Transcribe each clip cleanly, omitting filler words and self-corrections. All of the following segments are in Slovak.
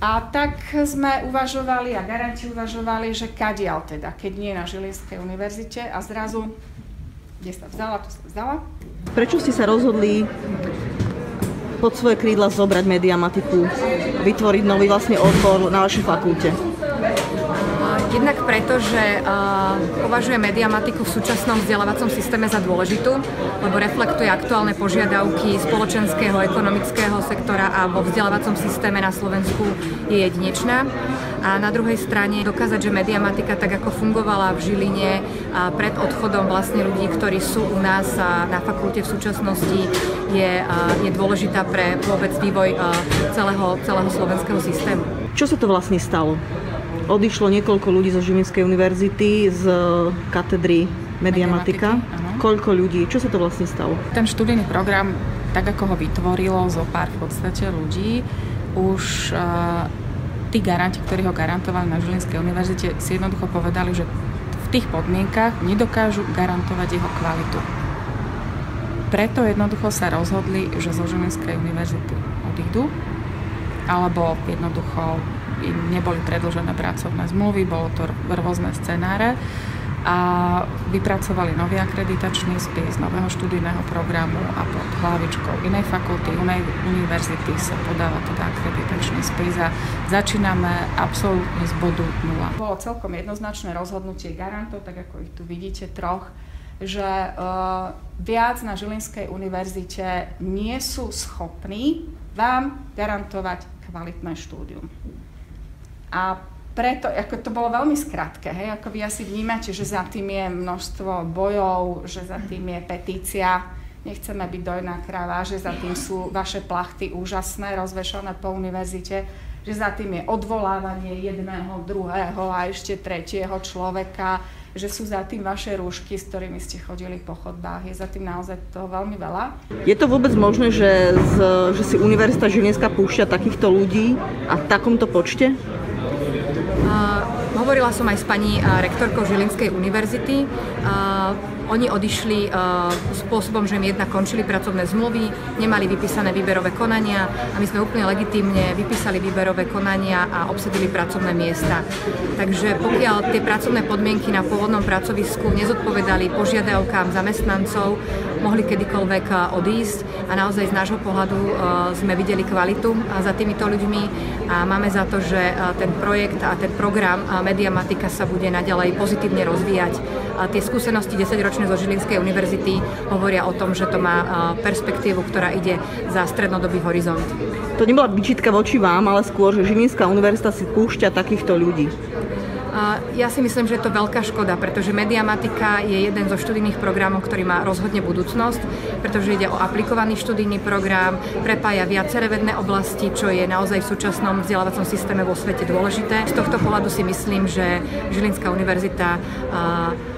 A tak sme uvažovali a garanti uvažovali, že kadiaľ teda, keď nie na Žilinskej univerzite a zrazu, kde sa vzala, to sa vzala. Prečo ste sa rozhodli pod svoje krídla zobrať mediamatiku, vytvoriť nový vlastne odbor na vašej fakulte? Jednak preto, že považujem mediamatiku v súčasnom vzdelávacom systéme za dôležitú, lebo reflektuje aktuálne požiadavky spoločenského, ekonomického sektora a vo vzdelávacom systéme na Slovensku je jedinečná. A na druhej strane dokázať, že mediamatika, tak ako fungovala v Žiline pred odchodom vlastne ľudí, ktorí sú u nás na fakulte v súčasnosti, je dôležitá pre vôbec vývoj celého slovenského systému. Čo sa to vlastne stalo? Odišlo niekoľko ľudí zo Žilinskej univerzity z katedry mediamatika. Koľko ľudí? Čo sa to vlastne stalo? Ten študijný program, tak ako ho vytvorilo zo pár v podstate ľudí, už tí garanti, ktorí ho garantovali na Žilinskej univerzite, si jednoducho povedali, že v tých podmienkach nedokážu garantovať jeho kvalitu. Preto jednoducho sa rozhodli, že zo Žilinskej univerzity odídu, alebo jednoducho im neboli predĺžené pracovné zmluvy, bolo to rôzne scenáre a vypracovali nový akreditačný spis nového študijného programu a pod hlavičkou inej fakulty, inej univerzity sa podáva teda akreditačný spis a začíname absolútne z bodu nula. Bolo celkom jednoznačné rozhodnutie garantov, tak ako ich tu vidíte troch, že viac na Žilinskej univerzite nie sú schopní vám garantovať kvalitné štúdium. A preto, ako to bolo veľmi skrátke, hej, ako vy asi vnímate, že za tým je množstvo bojov, že za tým je petícia, nechceme byť dojná kráva, že za tým sú vaše plachty úžasné, rozvešané po univerzite, že za tým je odvolávanie jedného, druhého a ešte tretieho človeka, že sú za tým vaše rúšky, s ktorými ste chodili po chodbách. Je za tým naozaj toho veľmi veľa. Je to vôbec možné, že si Univerzita Žilinská púšťa takýchto ľudí a v takomto počte? Hovorila som aj s pani rektorkou Žilinskej univerzity. Oni odišli spôsobom, že im jednak končili pracovné zmluvy, nemali vypísané výberové konania a my sme úplne legitímne vypísali výberové konania a obsadili pracovné miesta. Takže pokiaľ tie pracovné podmienky na pôvodnom pracovisku nezodpovedali požiadavkám zamestnancov, mohli kedykoľvek odísť a naozaj z nášho pohľadu sme videli kvalitu za týmito ľuďmi a máme za to, že ten projekt a ten program Mediamatika sa bude naďalej pozitívne rozvíjať. Tie skúsenosti 10-ročné zo Žilinskej univerzity hovoria o tom, že to má perspektívu, ktorá ide za strednodobý horizont. To nebola výčitka voči vám, ale skôr, že Žilinská univerzita si púšťa takýchto ľudí. Ja si myslím, že je to veľká škoda, pretože mediamatika je jeden zo študijných programov, ktorý má rozhodne budúcnosť, pretože ide o aplikovaný študijný program, prepája viaceré vedné oblasti, čo je naozaj v súčasnom vzdelávacom systéme vo svete dôležité. Z tohto pohľadu si myslím, že Žilinská univerzita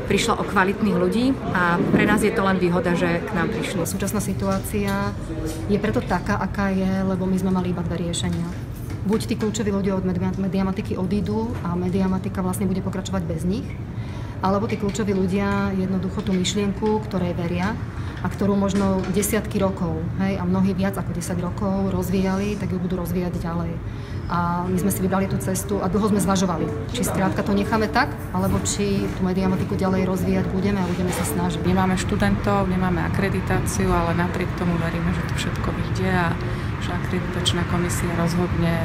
prišla o kvalitných ľudí a pre nás je to len výhoda, že k nám prišli. Súčasná situácia je preto taká, aká je, lebo my sme mali iba dve riešenia. Buď tí kľúčoví ľudia od mediamatiky odídu a mediamatika vlastne bude pokračovať bez nich, alebo tí kľúčoví ľudia jednoducho tú myšlienku, ktorej veria a ktorú možno desiatky rokov, hej, a mnohí viac ako 10 rokov rozvíjali, tak ju budú rozvíjať ďalej. A my sme si vybrali tú cestu a dlho sme zvažovali, či skrátka to necháme tak, alebo či tú mediamatiku ďalej rozvíjať budeme a budeme sa snažiť. Nemáme študentov, nemáme akreditáciu, ale napriek tomu veríme, že to všetko vyjde a že akreditačná komisia rozhodne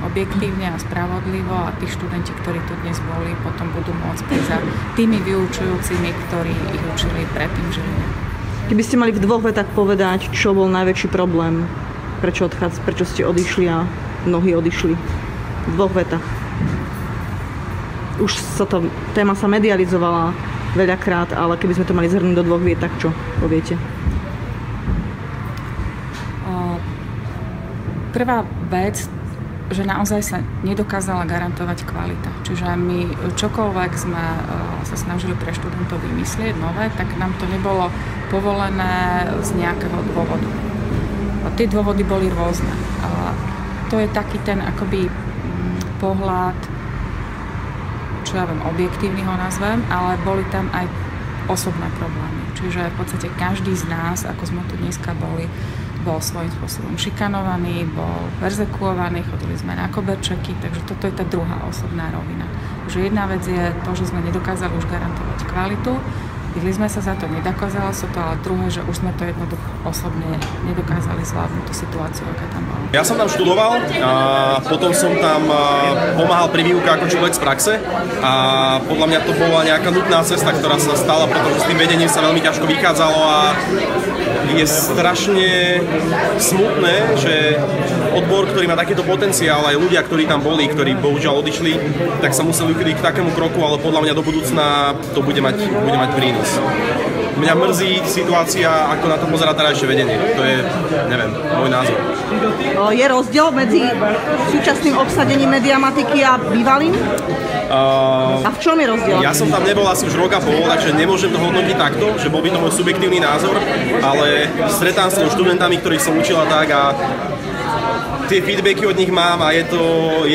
objektívne a spravodlivo a tí študenti, ktorí tu dnes boli, potom budú môcť prísť za tými vyučujúcimi, ktorí ich učili predtým v Žiline. Keby ste mali v dvoch vetách povedať, čo bol najväčší problém, prečo ste odišli a mnohí odišli, v dvoch vetách. Už téma sa medializovala veľakrát, ale keby sme to mali zhrnúť do dvoch viet, tak čo poviete? Prvá vec, že naozaj sa nedokázala garantovať kvalita. Čiže my čokoľvek sme sa snažili pre študentov vymyslieť nové, tak nám to nebolo povolené z nejakého dôvodu. Tie dôvody boli rôzne. To je taký ten akoby pohľad, čo ja viem, objektívny ho nazvem, ale boli tam aj osobné problémy. Čiže v podstate každý z nás, ako sme tu dneska boli, bol svojím spôsobom šikanovaný, bol perzekuovaný, chodili sme na koberčeky, takže toto je tá druhá osobná rovina. Že jedna vec je to, že sme nedokázali už garantovať kvalitu, byli sme sa za to, nedokázalo sa to, ale druhé, že už sme to jednoducho osobne nedokázali zvládnuť tú situáciu, aká tam bola. Ja som tam študoval a potom som tam pomáhal pri výuke ako človek z praxe a podľa mňa to bola nejaká nutná cesta, ktorá sa stala, pretože s tým vedením sa veľmi ťažko vychádzalo a je strašne smutné, že odbor, ktorý má takýto potenciál, aj ľudia, ktorí tam boli, ktorí bohužiaľ odišli, tak sa museli uchyliť k takému kroku, ale podľa mňa do budúcna to bude mať prínos. Mňa mrzí situácia, ako na to pozerá terajšie vedenie. To je, neviem, môj názor. Je rozdiel medzi súčasným obsadením mediamatiky a bývalým? A v čom je rozdiel? Ja som tam nebol asi už rok a pol, takže nemôžem to hodnotiť takto, že bol by to môj subjektívny názor, ale stretám sa so študentami, ktorých som učila tak a tie feedbacky od nich mám a je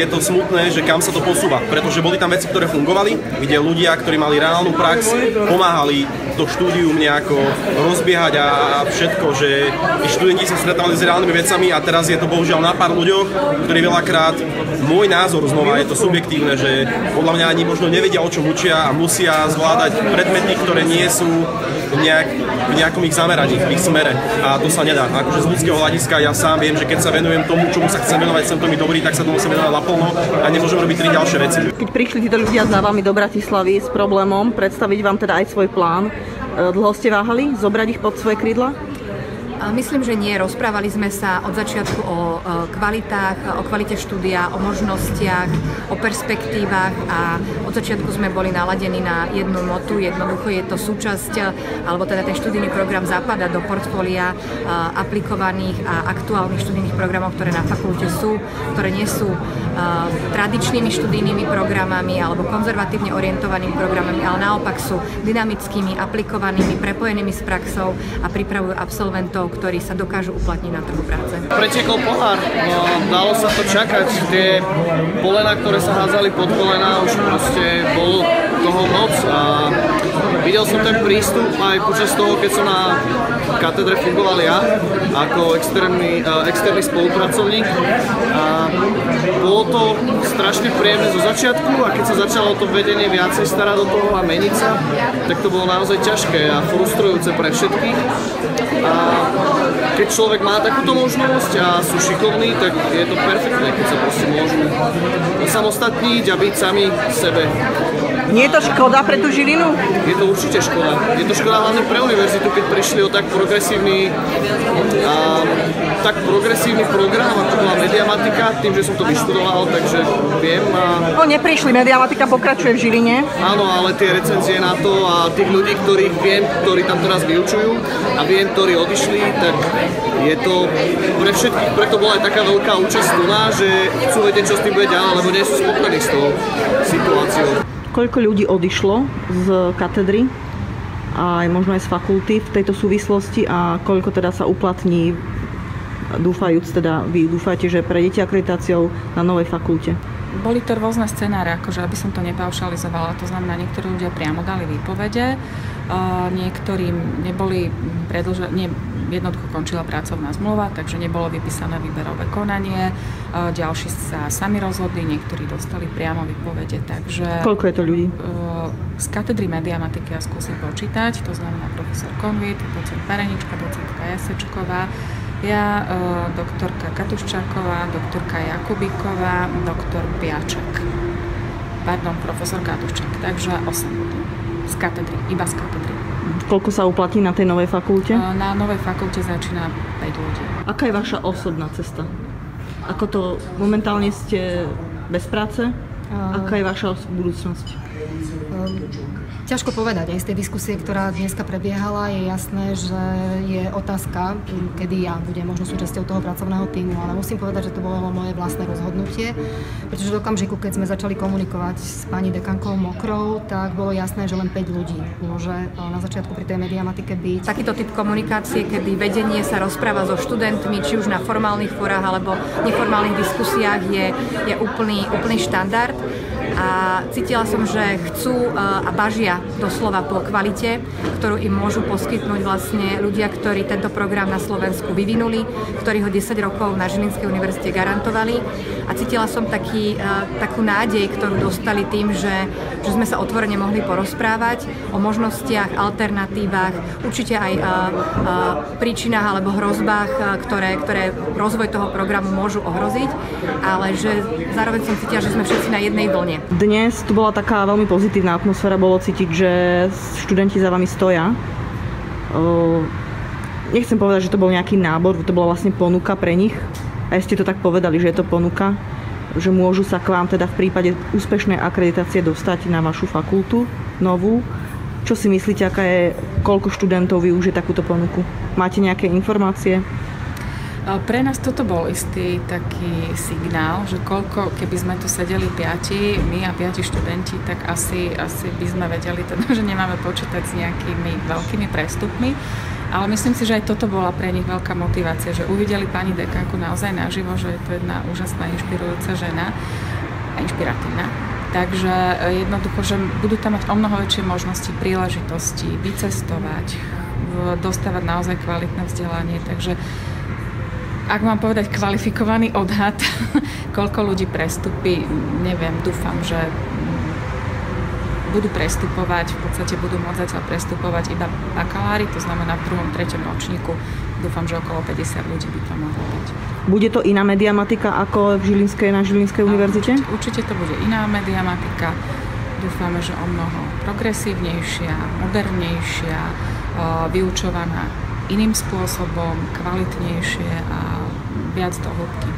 to smutné, že kam sa to posúva, pretože boli tam veci, ktoré fungovali, kde ľudia, ktorí mali reálnu prax, pomáhali to štúdium nejako rozbiehať a všetko, že tí študenti sa stretávali s reálnymi vecami a teraz je to bohužiaľ na pár ľuďoch, ktorí veľakrát, môj názor znova, je to subjektívne, že podľa mňa ani možno nevedia, o čom učia a musia zvládať predmety, ktoré nie sú v nejakom ich zameraní, v ich smere a to sa nedá. Akože z ľudského hľadiska ja sám viem, že keď sa venujem tomu, čomu sa chcem venovať, som to mi dobrý, tak sa tomu musím venovať naplno a nemôžem robiť 3 ďalšie veci. Keď prišli títo ľudia za vami do Bratislavy s problémom, predstaviť vám teda aj svoj plán, dlho ste váhali zobrať ich pod svoje krídla? Myslím, že nie. Rozprávali sme sa od začiatku o kvalitách, o kvalite štúdia, o možnostiach, o perspektívach a od začiatku sme boli naladení na jednu motu. Jednoducho je to súčasť, alebo teda ten študijný program zapadá do portfólia aplikovaných a aktuálnych študijných programov, ktoré na fakulte sú, ktoré nie sú tradičnými študijnými programami alebo konzervatívne orientovanými programami, ale naopak sú dynamickými, aplikovanými, prepojenými s praxou a pripravujú absolventov, ktorí sa dokážu uplatniť na trhu práce. Pretiekol pohár, no, dalo sa to čakať, tie polena, ktoré sa hádzali pod kolena, už proste bolo toho moc a videl som ten prístup aj počas toho, keď som na katedre fungoval ja ako externý spolupracovník a bolo to strašne príjemné zo začiatku a keď sa začalo to vedenie viacej starať do toho a meniť sa, tak to bolo naozaj ťažké a frustrujúce pre všetkých. A keď človek má takúto možnosť a sú šikovní, tak je to perfektné, keď sa proste môžu samostatniť a byť sami sebe. Nie je to škoda pre tú Žilinu? Je to určite škoda. Je to škoda hlavne pre univerzitu, keď prišli o tak progresívny program, ako bola mediamatika, tým, že som to vyštudoval, takže viem. No neprišli, mediamatika pokračuje v Žiline. Áno, ale tie recenzie na to a tých ľudí, ktorých viem, ktorí tam teraz vyučujú a viem, ktorí odišli, tak je to pre všetkých, preto bola aj taká veľká účasť tu na, že chcú vedieť, čo s tým bude ďalej, lebo nie sú spokojní s tou situáciou. Koľko ľudí odišlo z katedry a aj možno aj z fakulty v tejto súvislosti a koľko teda sa uplatní, vy dúfate, že prejdete akreditáciou na novej fakulte? Boli to rôzne scenáre, akože aby som to nepaušalizovala, to znamená, niektorí ľudia priamo dali výpovede, niektorým neboli jednoducho končila pracovná zmluva, takže nebolo vypísané výberové konanie, ďalší sa sami rozhodli, niektorí dostali priamo výpovede, takže... Koľko je to ľudí? Z katedry mediamatiky ja skúsim počítať, to znamená profesor Konvit, docent Perenička, docentka Jasečková, ja, doktorka Katuščáková, doktorka Jakubíková, doktor Piaček. Pardon, profesor Katuščák, takže 8 ľudí. Z katedry, iba z katedry. Koľko sa uplatní na tej novej fakulte? Na novej fakulte začína 5 ľudí. Aká je vaša osobná cesta? Ako to momentálne ste bez práce? Aká je vaša budúcnosť? Ťažko povedať. Aj z tej diskusie, ktorá dneska prebiehala, je jasné, že je otázka, kedy ja budem možno súčasťou toho pracovného tímu, ale musím povedať, že to bolo moje vlastné rozhodnutie, pretože v okamžiku, keď sme začali komunikovať s pani dekankou Mokrou, tak bolo jasné, že len 5 ľudí môže na začiatku pri tej mediamatike byť. Takýto typ komunikácie, kedy vedenie sa rozpráva so študentmi, či už na formálnych forách alebo neformálnych diskusiách, je úplný štandard. a cítila som, že chcú a bažia doslova po kvalite, ktorú im môžu poskytnúť vlastne ľudia, ktorí tento program na Slovensku vyvinuli, ktorí ho 10 rokov na Žilinskej univerzite garantovali, a cítila som takú nádej, ktorú dostali tým, že sme sa otvorene mohli porozprávať o možnostiach, alternatívach, určite aj príčinách alebo hrozbách, ktoré rozvoj toho programu môžu ohroziť, ale že zároveň som cítila, že sme všetci na jednej vlne. Dnes tu bola taká veľmi pozitívna atmosféra, bolo cítiť, že študenti za vami stoja. Nechcem povedať, že to bol nejaký nábor, to bola vlastne ponuka pre nich. A ste to tak povedali, že je to ponuka, že môžu sa k vám teda v prípade úspešnej akreditácie dostať na vašu fakultu novú. Čo si myslíte, koľko študentov využije takúto ponuku? Máte nejaké informácie? Pre nás toto bol istý taký signál, že keby sme tu sedeli 5, my a 5 študenti, tak asi by sme vedeli, teda, že nemáme počítať s nejakými veľkými prestupmi. Ale myslím si, že aj toto bola pre nich veľká motivácia, že uvideli pani dekánku naozaj naživo, že je to jedna úžasná, inšpirujúca žena a inšpiratívna. Takže jednoducho, že budú tam mať o mnoho väčšie možnosti, príležitosti, vycestovať, dostávať naozaj kvalitné vzdelanie. Takže ak mám povedať kvalifikovaný odhad, koľko ľudí prestupí, neviem, dúfam, že budú prestupovať, v podstate budú môcť zatiaľ prestupovať iba bakalári, to znamená v 2., 3. ročníku. Dúfam, že okolo 50 ľudí by to mohlo byť. Bude to iná mediamatika ako na Žilinskej univerzite? Určite to bude iná mediamatika. Dúfame, že o mnoho progresívnejšia, modernejšia, vyučovaná iným spôsobom, kvalitnejšie a viac do hĺbky.